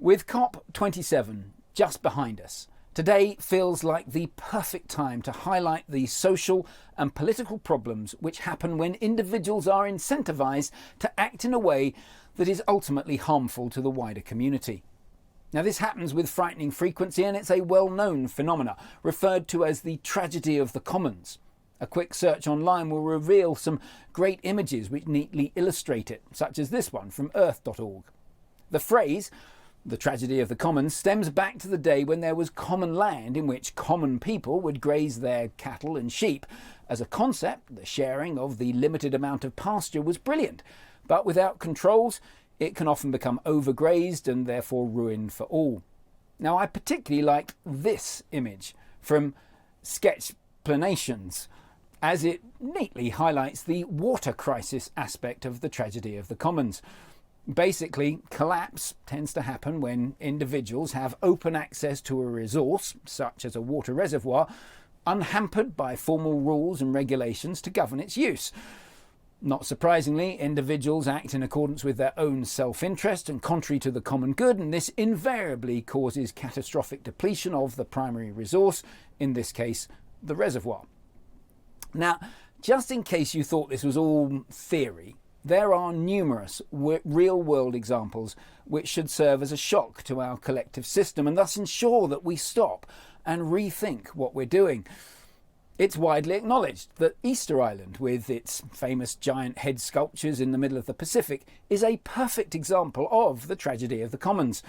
With COP27 just behind us, today feels like the perfect time to highlight the social and political problems which happen when individuals are incentivised to act in a way that is ultimately harmful to the wider community. Now, this happens with frightening frequency, and it's a well-known phenomena referred to as the tragedy of the commons. A quick search online will reveal some great images which neatly illustrate it, such as this one from earth.org. The phrase, the tragedy of the commons, stems back to the day when there was common land in which common people would graze their cattle and sheep. As a concept, the sharing of the limited amount of pasture was brilliant, but without controls, it can often become overgrazed and therefore ruin for all. Now, I particularly like this image from Sketchplanations, as it neatly highlights the water crisis aspect of the tragedy of the commons. Basically, collapse tends to happen when individuals have open access to a resource, such as a water reservoir, unhampered by formal rules and regulations to govern its use. Not surprisingly, individuals act in accordance with their own self-interest and contrary to the common good, and this invariably causes catastrophic depletion of the primary resource, in this case, the reservoir. Now, just in case you thought this was all theory, there are numerous real-world examples which should serve as a shock to our collective system and thus ensure that we stop and rethink what we're doing. It's widely acknowledged that Easter Island, with its famous giant head sculptures in the middle of the Pacific, is a perfect example of the tragedy of the commons.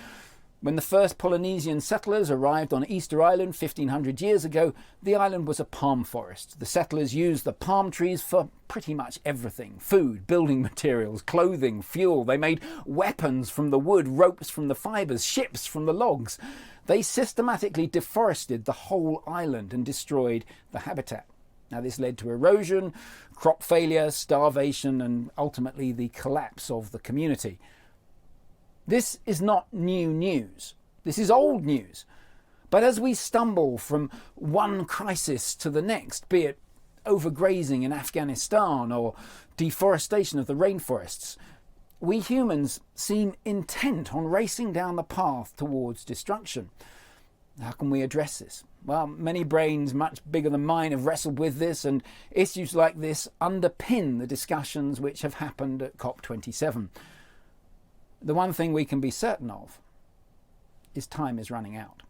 When the first Polynesian settlers arrived on Easter Island 1500 years ago, the island was a palm forest. The settlers used the palm trees for pretty much everything: food, building materials, clothing, fuel. They made weapons from the wood, ropes from the fibres, ships from the logs. They systematically deforested the whole island and destroyed the habitat. Now, this led to erosion, crop failure, starvation, and ultimately the collapse of the community. This is not new news. This is old news. But as we stumble from one crisis to the next, be it overgrazing in Afghanistan or deforestation of the rainforests, we humans seem intent on racing down the path towards destruction. How can we address this? Well, many brains much bigger than mine have wrestled with this, and issues like this underpin the discussions which have happened at COP27. The one thing we can be certain of is time is running out.